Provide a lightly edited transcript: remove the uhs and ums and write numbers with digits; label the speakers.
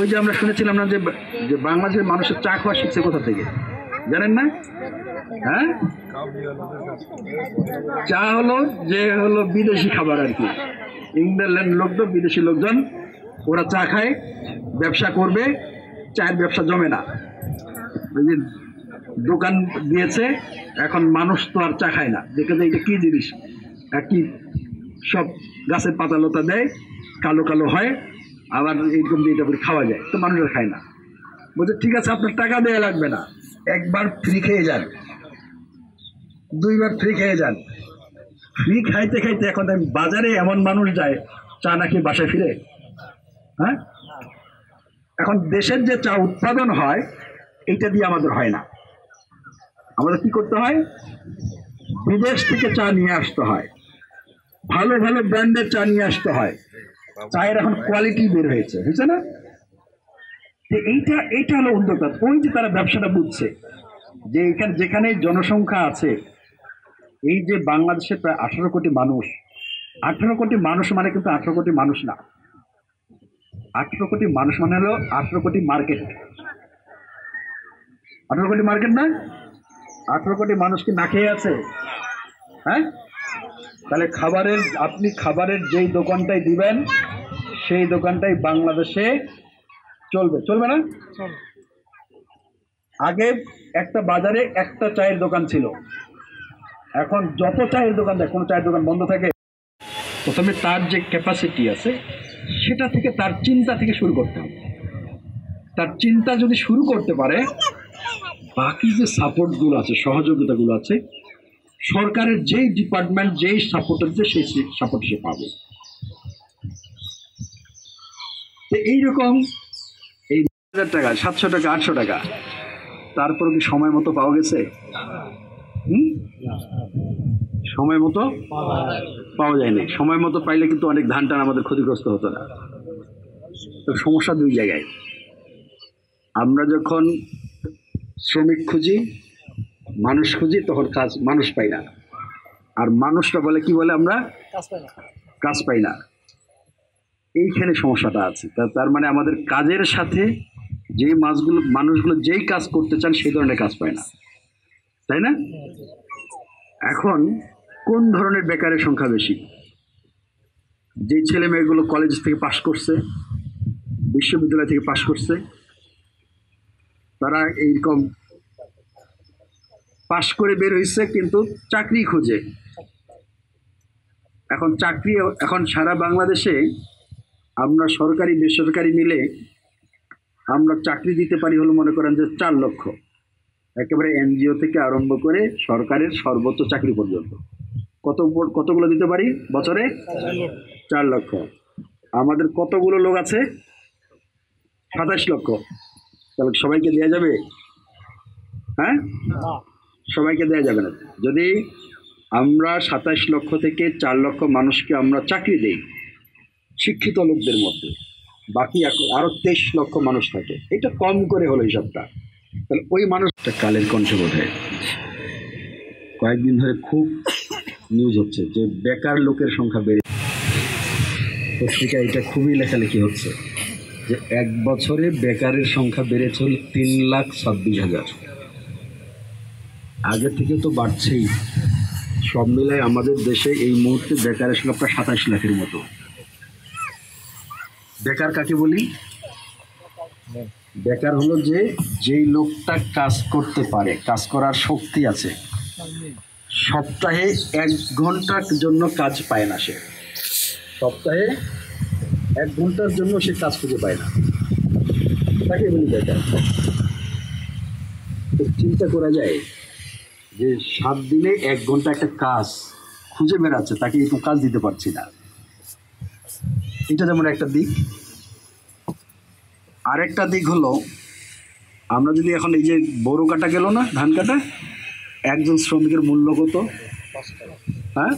Speaker 1: ওই যে আমরা শুনেছিলাম না যে যে বাংলাদেশের মানুষের চা খাওয়া শিখছে কোথা থেকে, জানেন না? হ্যাঁ, চা হলো বিদেশি খাবার আর কি। ইংল্যান্ড লোকজন, বিদেশি লোকজন ওরা চা খায়, ব্যবসা করবে, চায়ের ব্যবসা জমে না। ওই যে দোকান দিয়েছে, এখন মানুষ তো আর চা খায় না, দেখে যে এটা কি জিনিস, কি সব গাছের পাতা লতা দেয়, কালো কালো হয়, আবার এইরকম দিয়ে এটা করে খাওয়া যায়, তো মানুষের খায় না। বলছে ঠিক আছে, আপনার টাকা দেওয়া লাগবে না, একবার ফ্রি খেয়ে যান, দুইবার ফ্রি খেয়ে যান। ফ্রি খাইতে খাইতে এখন বাজারে এমন মানুষ যায় চা নাকি বাসায় ফিরে। হ্যাঁ, এখন দেশের যে চা উৎপাদন হয় এইটা দিয়ে আমাদের হয় না, আমাদের কি করতে হয়, বিদেশ থেকে চা নিয়ে আসতে হয়, ভালো ভালো ব্র্যান্ডের চা নিয়ে আসতে হয়। চায়ের এখন কোয়ালিটি বের হয়েছে, বুঝছে না? এইটা হলো উদ্যোক্তা। ওই যে তারা ব্যবসাটা বুঝছে যে এখানে যেখানে জনসংখ্যা আছে, এই যে বাংলাদেশে প্রায় 18 কোটি মানুষ, 18 কোটি মানুষ মানে কিন্তু 18 কোটি মানুষ না, 18 কোটি মানুষ মানে হলো 18 কোটি মার্কেট। 18 কোটি মার্কেট না, 18 কোটি মানুষ কি না খেয়ে আছে? হ্যাঁ, তাহলে আপনি খাবারের যেই দোকানটাই দিবেন সেই দোকানটাই বাংলাদেশে চলবে না? আগে একটা বাজারে একটা চায়ের দোকান ছিল, এখন যত চায়ের দোকান দেয়, কোনো চায়ের দোকান বন্ধ থাকে? প্রথমে তার যে ক্যাপাসিটি আছে সেটা থেকে, তার চিন্তা থেকে শুরু করতে হবে। তার চিন্তা যদি শুরু করতে পারে, বাকি যে সাপোর্টগুলো আছে, সহযোগিতাগুলো আছে, সরকারের যেই ডিপার্টমেন্ট যেই সাপোর্ট আছে সেই সাপোর্ট সে পাবে। এইরকম এই 1000 টাকা, 700 টাকা, 800 টাকা, তারপর কি সময় মতো পাওয়া গেছে? সময় মতো পাওয়া যায়নি। সময় মতো পাইলে কিন্তু অনেক ধান টান আমাদের ক্ষতিগ্রস্ত হতো না। তো সমস্যা দুই জায়গায়। আমরা যখন শ্রমিক খুঁজি, মানুষ খুঁজি, তখন মানুষ পাই না। আর মানুষটা বলে কি বলে, আমরা কাজ পাই না। এইখানে সমস্যাটা আছে। তার মানে আমাদের কাজের সাথে যে মানুষগুলো যেই কাজ করতে চান সেই ধরনের কাজ পায় না, তাই না? এখন কোন ধরনের বেকারের সংখ্যা বেশি? যে ছেলে মেয়েগুলো কলেজ থেকে পাশ করছে, বিশ্ববিদ্যালয় থেকে পাশ করছে, তারা এইরকম পাশ করে বের হয়েছে কিন্তু চাকরি খোঁজে। এখন সারা বাংলাদেশে আমরা সরকারি বেসরকারি মিলে আমরা চাকরি দিতে পারি হলো, মনে করেন যে 4 লক্ষ, একেবারে এনজিও থেকে আরম্ভ করে সরকারের সর্বোচ্চ চাকরি পর্যন্ত। কতগুলো দিতে পারি বছরে? 4 লক্ষ। আমাদের কতগুলো লোক আছে? 27 লক্ষ। তাহলে সবাইকে দেওয়া যাবে? হ্যাঁ, সবাইকে দেওয়া যাবে না। যদি আমরা 27 লক্ষ থেকে 4 লক্ষ মানুষকে আমরা চাকরি দেই শিক্ষিত লোকদের মধ্যে, বাকি আরো 23 লক্ষ মানুষ থাকে, এটা কম করে হলো হিসাবটা। তাহলে ওই মানুষটা কালের কণ্ঠে বোধহয় কয়েকদিন ধরে খুব নিউজ হচ্ছে যে বেকার লোকের সংখ্যা বেড়ে, পত্রিকায় এটা খুবই লেখালেখি হচ্ছে যে 1 বছরে বেকারের সংখ্যা বেড়েছে 3,26,000। আগে থেকে তো বাড়ছেই। সব মিলায় আমাদের দেশে এই মুহূর্তে বেকারের সংখ্যা প্রায় 27 লাখের মতো। বেকার কাকে বলি? বেকার হলো যেই লোকটা কাজ করতে পারে, কাজ করার শক্তি আছে, সপ্তাহে 1 ঘন্টার জন্য কাজ পায় না, সে সপ্তাহে 1 ঘন্টার জন্য সে কাজ খুঁজে পায় না, তাকে বলি বেকার। তো চিন্তা করা যায় যে 7 দিনে 1 ঘন্টা একটা কাজ খুঁজে বেড়াচ্ছে, তাকে একটু কাজ দিতে পারছি না। এটা যেমন একটা দিক। আরেকটা দিক হলো, আমরা যদি এখন এই যে বোরো কাটা গেল না, ধান কাটা, একজন শ্রমিকের মূল্য কত? হ্যাঁ,